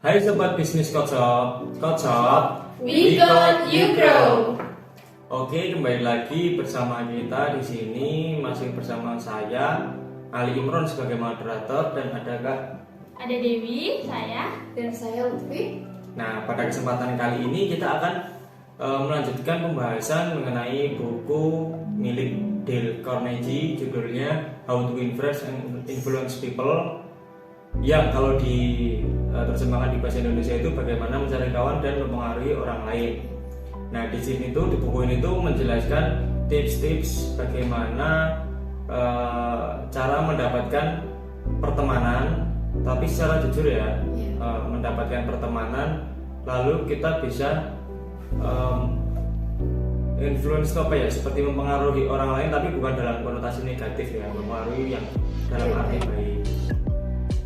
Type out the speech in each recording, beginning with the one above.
Hai Sobat Bisnis Kocok, We got you grow. Oke, kembali lagi bersama kita di sini, masih bersama saya Ali Imron sebagai moderator dan ada Kak. Ada Dewi, dan saya Lutfi. Nah, pada kesempatan kali ini kita akan melanjutkan pembahasan mengenai buku milik Dale Carnegie, judulnya How to Impress and Influence People, yang kalau terjemahkan di bahasa Indonesia itu bagaimana mencari kawan dan mempengaruhi orang lain. Nah, di sini tuh di buku ini tuh menjelaskan tips-tips bagaimana cara mendapatkan pertemanan, tapi secara jujur ya, mendapatkan pertemanan lalu kita bisa influence apa ya, seperti mempengaruhi orang lain, tapi bukan dalam konotasi negatif ya, mempengaruhi yang dalam arti baik.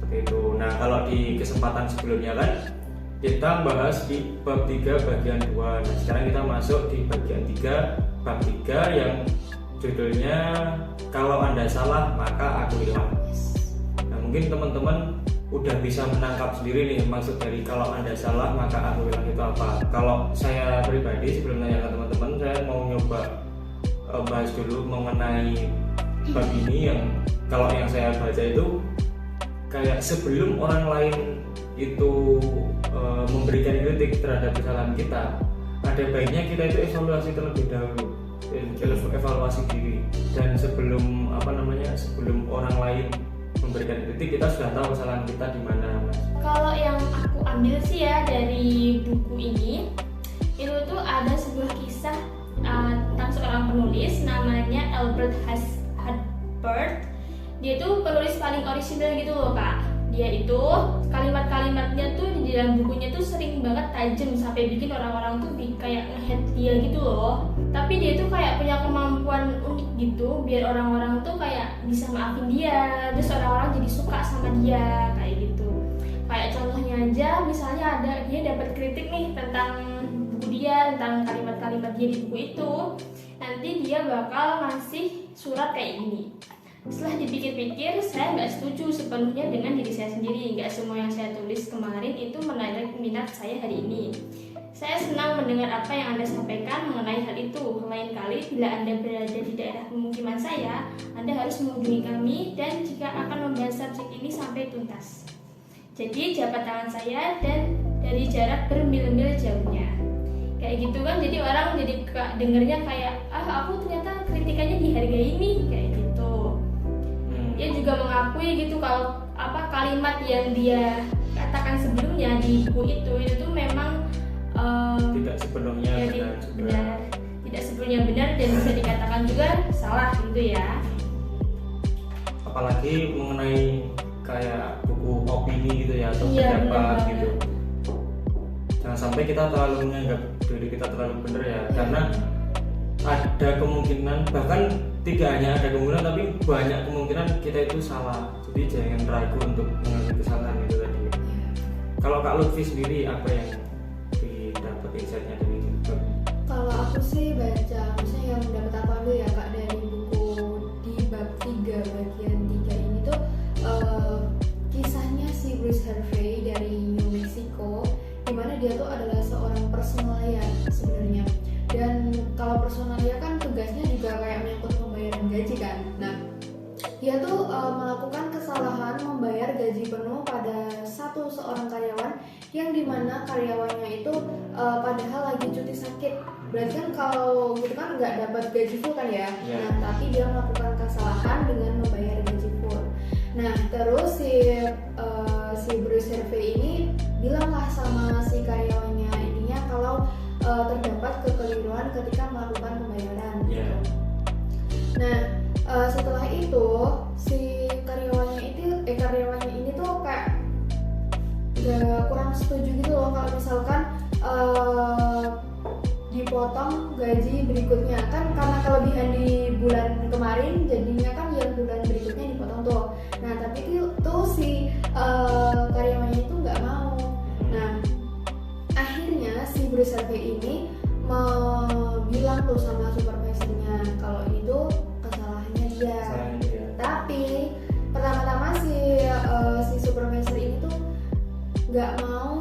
Itu. Nah, kalau di kesempatan sebelumnya kan kita bahas di bab 3 bagian 2. Nah, sekarang kita masuk di bagian 3 bab 3 yang judulnya Kalau Anda Salah Maka Akuilah. Nah, mungkin teman-teman udah bisa menangkap sendiri nih maksud dari kalau Anda salah maka akuilah itu apa. Kalau saya pribadi sebelum nanya ke teman-teman, saya mau nyoba bahas dulu mengenai bab ini yang kalau yang saya baca itu kayak sebelum orang lain itu memberikan kritik terhadap kesalahan kita, ada baiknya kita itu evaluasi terlebih dahulu, evaluasi diri, dan sebelum sebelum orang lain memberikan kritik kita sudah tahu kesalahan kita di mana. Kalau yang aku ambil sih ya dari buku ini, itu tuh ada sebuah kisah tentang seorang penulis namanya Albert Hubbard. Dia tuh penulis paling orisinal gitu loh Kak. Dia itu kalimat-kalimatnya tuh di dalam bukunya tuh sering banget tajam sampai bikin orang-orang tuh kayak nge-hate dia gitu loh. Tapi dia tuh kayak punya kemampuan unik gitu biar orang-orang tuh kayak bisa maafin dia, terus orang-orang jadi suka sama dia kayak gitu. Kayak contohnya aja, misalnya ada dia dapat kritik nih tentang buku dia, tentang kalimat-kalimat dia di buku itu, nanti dia bakal ngasih surat kayak gini. Setelah dipikir-pikir, saya nggak setuju sepenuhnya dengan diri saya sendiri. Nggak semua yang saya tulis kemarin itu menarik minat saya hari ini. Saya senang mendengar apa yang Anda sampaikan mengenai hal itu. Lain kali, bila Anda berada di daerah pemukiman saya, Anda harus mengunjungi kami dan jika akan membahas subjek ini sampai tuntas. Jadi, jabat tangan saya dan dari jarak bermil-mil jauhnya. Kayak gitu kan, jadi orang jadi dengernya kayak, aku ternyata kritikannya dihargai nih, kayak gitu. Dia juga mengakui gitu kalau kalimat yang dia katakan sebelumnya di buku itu tuh memang tidak sepenuhnya benar, tidak sepenuhnya benar dan bisa dikatakan juga salah gitu ya. Apalagi mengenai kayak buku opini gitu ya, atau pendapat gitu. Jangan sampai kita terlalu menganggap diri kita terlalu benar ya, karena ada kemungkinan, bahkan tidak hanya ada kemungkinan tapi banyak kemungkinan kita itu salah. Jadi jangan ragu untuk mengambil kesalahan itu tadi. Kalau Kak Lutfi sendiri apa yang didapat insight-nya dari itu? Kalau aku sih baca, misalnya yang dapat aku ambil ya Kak dari buku di bab 3 bagian 3 ini tuh kisahnya si Bruce Harvey dari New Mexico, dimana dia tuh adalah seorang personalia sebenarnya. Dan kalau personalia kan tugasnya juga kayak menyangkut pembayaran gaji kan. Nah, dia tuh melakukan kesalahan membayar gaji penuh pada seorang karyawan yang dimana karyawannya itu padahal lagi cuti sakit. Berarti kan kalau gitu kan nggak dapat gaji full kan ya. Nah, tapi dia melakukan kesalahan dengan membayar gaji full. Nah, terus si Bruce Harvey ini bilanglah sama si karyawannya intinya kalau terdapat kekeliruan ketika melakukan pembayaran. Nah, setelah itu si karyawannya ini tuh kayak kurang setuju gitu loh kalau misalkan dipotong gaji berikutnya kan, karena kelebihan di bulan kemarin jadinya kan yang bulan berikutnya dipotong tuh. Nah, tapi tuh si karyawannya itu nggak mau. Nah, akhirnya si Bruce Harvey ini bilang tuh sama supervisornya kalau itu kesalahannya dia. Tapi pertama-tama si supervisor ini tuh nggak mau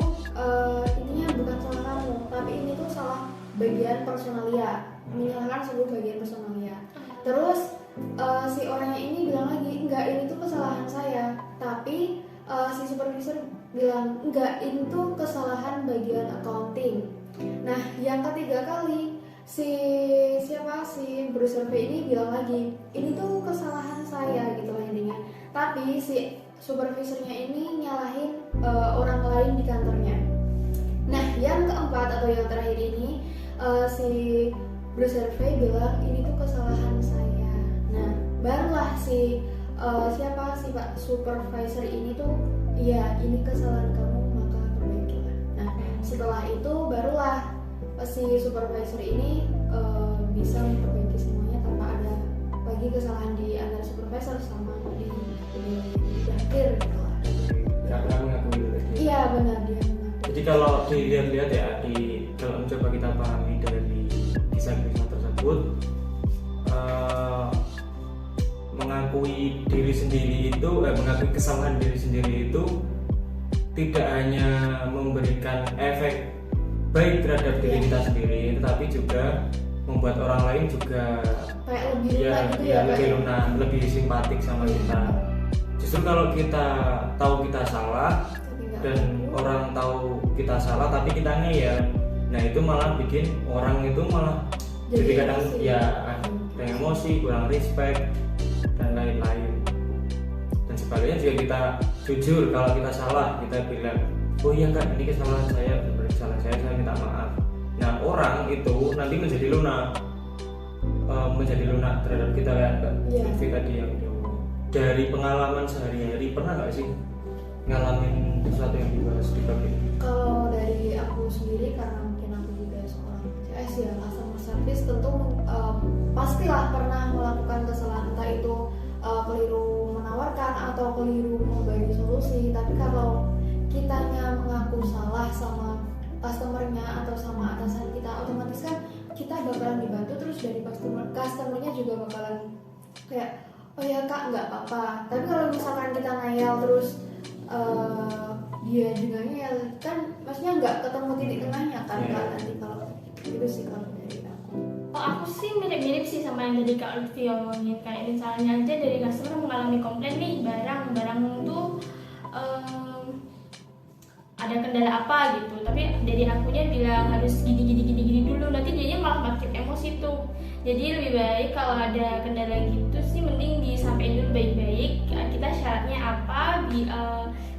menyalahkan sebuah bagian personalia. Terus si orangnya ini bilang lagi, enggak, ini tuh kesalahan saya. Tapi si supervisor bilang, enggak, ini tuh kesalahan bagian accounting. Nah, yang ketiga kali si Bruce Harvey ini bilang lagi, ini tuh kesalahan saya gitu lah intinya. Tapi si supervisornya ini nyalahin orang lain di kantornya. Nah, yang keempat atau yang terakhir ini si Bruce Harvey bilang ini tuh kesalahan saya. Nah, barulah si Pak Supervisor ini tuh, iya, ini kesalahan kamu, maka perbaikilah. Nah, setelah itu barulah si supervisor ini bisa memperbaiki semuanya tanpa ada lagi kesalahan di antara supervisor sama di akhir gitu lah. Karena mengakui dulu. Iya benar, dia mengakui. Jadi kalau dilihat-lihat ya, kalau mencoba kita pahami dari kisah-kisah tersebut, mengakui diri sendiri itu, mengakui kesalahan diri sendiri itu tidak hanya memberikan efek baik terhadap diri kita sendiri, tetapi juga membuat orang lain juga kayak lebih lunak gitu ya, lebih lunak, lebih simpatik sama kita. Justru kalau kita tahu kita salah dan orang tahu kita salah tapi kita ngeyel, nah itu malah bikin orang itu malah jadi kadang ya ada emosi, kurang respect dan lain-lain. Dan sebaliknya jika kita jujur kalau kita salah, kita bilang, oh iya Kak, ini kesalahan saya, benar kesalahan saya minta maaf. Nah, orang itu nanti menjadi lunak terhadap kita kan, Kak. Lutfi tadi yang diomongin. Dari pengalaman sehari-hari, pernah nggak sih ngalamin sesuatu yang dibahas di bab ini? Kalau dari aku sendiri, karena mungkin aku juga seorang CS ya, customer service, tentu pastilah pernah melakukan kesalahan, entah itu keliru menawarkan atau keliru membagi solusi. Tapi kalau kitanya mengaku salah sama customernya atau sama atasan kita, otomatis kan kita bakalan dibantu, terus dari customernya juga bakalan kayak, oh ya Kak, nggak apa-apa. Tapi kalau misalkan kita ngayal terus dia juga ngayal, kan maksudnya nggak ketemu titik tengahnya kan Kak, nanti kalau itu sih kalau dari aku. Aku sih mirip-mirip sih sama yang tadi Kak Lutfi omongin. Kayak misalnya aja dari customer mengalami komplain nih, barang tuh ada kendala apa gitu, tapi dari akunya bilang harus gini dulu, nanti dianya malah makin emosi tuh. Jadi lebih baik kalau ada kendala gitu sih mending disampaikan dulu baik-baik, kita syaratnya apa,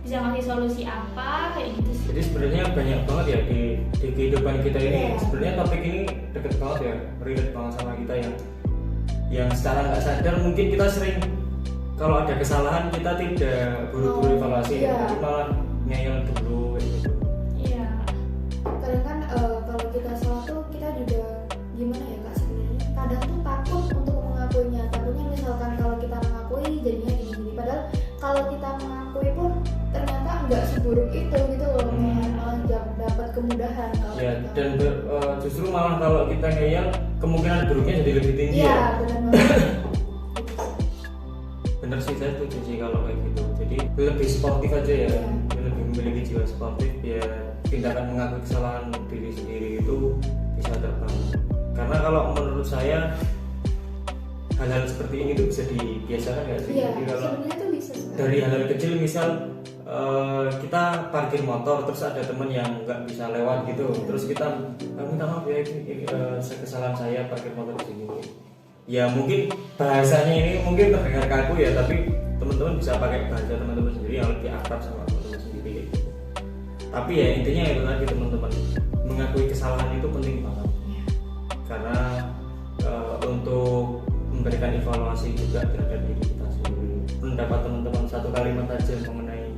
bisa ngasih solusi apa, kayak gitu sih. Jadi sebenarnya banyak banget ya di kehidupan kita ini. Sebenarnya topik ini deket banget ya, relate banget sama kita yang secara nggak sadar mungkin kita sering kalau ada kesalahan kita tidak buru-buru evaluasi, tapi malah ngeyel dulu gitu. Iya. Kadang kan kalau kita salah tuh kita juga gimana ya Kak, sebenarnya kadang tuh takut untuk mengakuinya. Takutnya misalkan kalau kita mengakui jadinya gini-gini, padahal kalau kita mengakui pun ternyata nggak seburuk itu gitu loh, malah dapat kemudahan kalau Ya, kita. dan justru malah kalau kita ngeyel kemungkinan buruknya jadi lebih tinggi. Iya, ya. benar banget. Bener sih, saya setuju sih kalau kayak gitu. Jadi lebih sportif aja ya, lebih memiliki jiwa sportif biar tindakan mengakui kesalahan diri sendiri itu bisa terbangun. Karena kalau menurut saya hal-hal seperti ini tuh bisa dibiasakan nggak sih? Iya, Jadi kalau sebenarnya tuh bisa sekali. dari hal-hal kecil, misal kita parkir motor terus ada teman yang nggak bisa lewat gitu, terus kita minta maaf ya, ini kesalahan saya parkir motor di sini. Ya mungkin bahasanya ini mungkin terdengar kaku ya, tapi teman-teman bisa pakai bahasa teman-teman sendiri yang lebih akrab sama teman-teman sendiri gitu. Tapi ya intinya itu tadi teman-teman, mengakui kesalahan itu penting banget. Karena untuk memberikan evaluasi juga terhadap diri kita sendiri. Pendapat teman-teman satu kalimat aja mengenai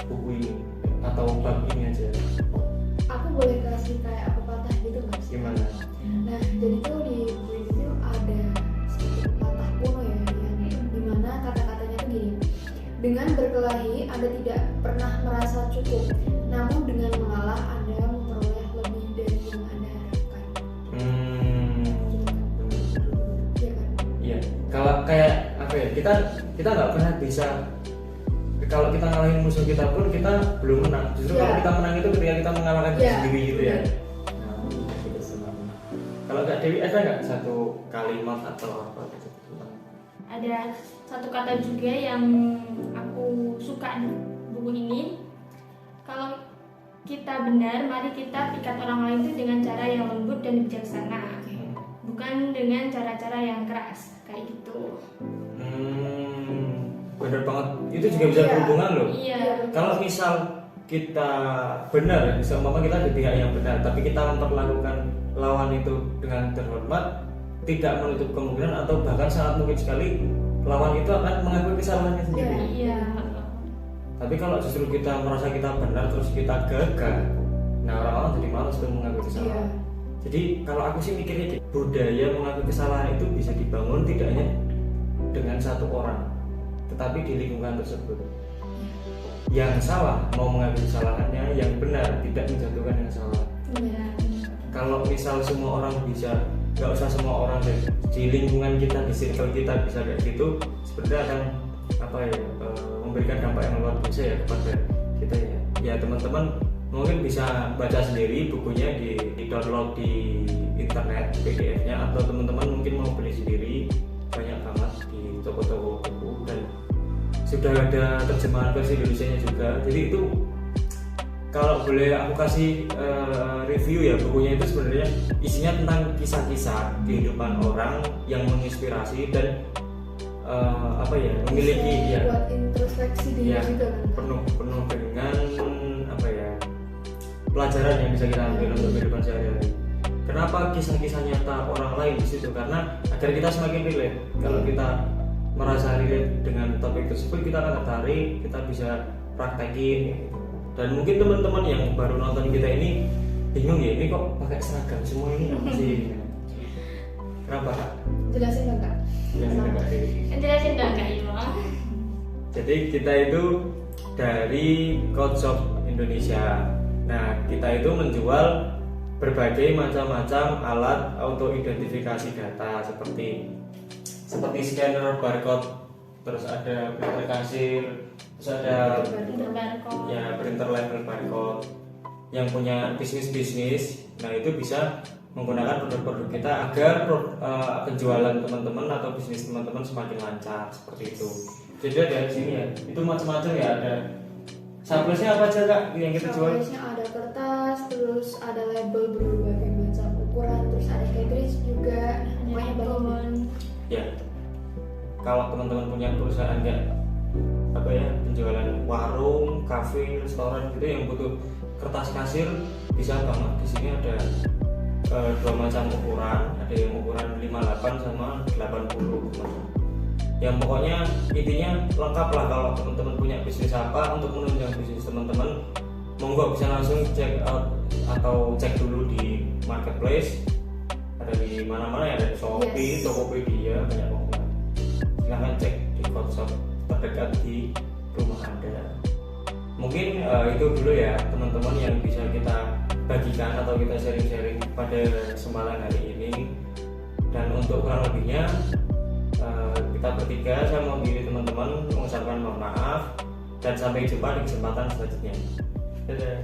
buku ini atau bab ini aja. Aku boleh kasih kayak pepatah gitu nggak sih? Gimana? Nah, jadi tuh di buku itu ada sedikit pepatah kuno ya, yang dimana kata-katanya tuh gini: dengan berkelahi Anda tidak pernah merasa cukup, namun dengan mengalah Anda memperoleh lebih dari yang Anda harapkan. Iya kan? Iya. Kalau kayak apa ya? Kita nggak pernah bisa. Kalau kita ngalahin musuh kita pun kita belum menang. Justru kalau kita menang itu ketika kita mengalahkan diri sendiri gitu ya. Nah, gitu sebenarnya. Kalau Kalau Kak Dewi ada nggak satu kalimat atau apa gitu tentang Ada satu kata juga yang aku suka di buku ini. Kalau kita benar, mari kita pikat orang lain itu dengan cara yang lembut dan bijaksana, bukan dengan cara-cara yang keras kayak gitu. Bener banget, itu juga bisa berhubungan loh. Iya. Kalau misal kita benar, seumpama kita di pihak yang benar, tapi kita memperlakukan lawan itu dengan terhormat, tidak menutup kemungkinan atau bahkan sangat mungkin sekali lawan itu akan mengakui kesalahannya sendiri. Iya. Tapi kalau justru kita merasa kita benar terus kita gagal, nah orang-orang jadi malas untuk mengakui kesalahan. Jadi kalau aku sih mikirnya gitu, budaya mengakui kesalahan itu bisa dibangun tidak hanya dengan satu orang, tetapi di lingkungan tersebut. Yang salah mau mengakui kesalahannya, yang benar tidak menjatuhkan yang salah. Kalau misal semua orang bisa, nggak usah semua orang deh, di lingkungan kita, di circle kita bisa kayak gitu, sebenarnya akan memberikan dampak yang luar biasa ya kepada kita ya. Ya teman-teman mungkin bisa baca sendiri bukunya di download di internet PDF-nya, atau teman-teman mungkin mau beli sendiri, banyak banget di toko-toko buku dan sudah ada terjemahan versi Indonesianya juga. Jadi itu kalau boleh aku kasih review ya, bukunya itu sebenarnya isinya tentang kisah-kisah kehidupan orang yang menginspirasi dan memiliki ya buat introspeksi diri ya, juga kan. penuh dengan pelajaran yang bisa kita ambil untuk kehidupan sehari-hari. Kenapa kisah-kisah nyata orang lain di situ? Karena agar kita semakin relate. Kalau kita merasa relate dengan topik tersebut, kita akan tertarik, kita bisa praktekin gitu. Dan mungkin teman-teman yang baru nonton kita ini bingung ya, ini kok pakai seragam semua ini apa sih? Kenapa Kak? Jelasin dong Kak. Jelasin dong Kak Ima. Jadi kita itu dari Code Shop Indonesia. Nah, kita itu menjual berbagai macam-macam alat auto identifikasi data seperti scanner barcode, terus ada printer kasir, terus ada printer label barcode. Yang punya bisnis, nah itu bisa menggunakan produk-produk kita agar penjualan teman-teman atau bisnis teman-teman semakin lancar seperti itu. Jadi ada di sini ya, itu macam-macam ya, ada sablesnya apa aja Kak yang kita jual? Sablesnya ada kertas, terus ada label berbagai macam ukuran, terus ada cartridge juga, banyak banget. Ya, kalau teman-teman punya perusahaan kayak penjualan warung, kafe, restoran gitu yang butuh kertas kasir, bisa banget. Di sini ada dua macam ukuran, ada yang ukuran 58 sama 80. Yang pokoknya intinya lengkap lah. Kalau teman-teman punya bisnis apa, untuk menunjang bisnis teman-teman, monggo bisa langsung check out atau cek dulu di marketplace. Ada di mana-mana ya, ada di Shopee, Tokopedia, banyak banget. Silahkan cek di Code Shop terdekat di rumah Anda. Mungkin itu dulu ya teman-teman yang bisa kita bagikan atau kita sharing-sharing pada kesempatan hari ini. Dan untuk kurang lebihnya kita bertiga, saya mewakili teman-teman mengucapkan mohon maaf dan sampai jumpa di kesempatan selanjutnya. Dadah.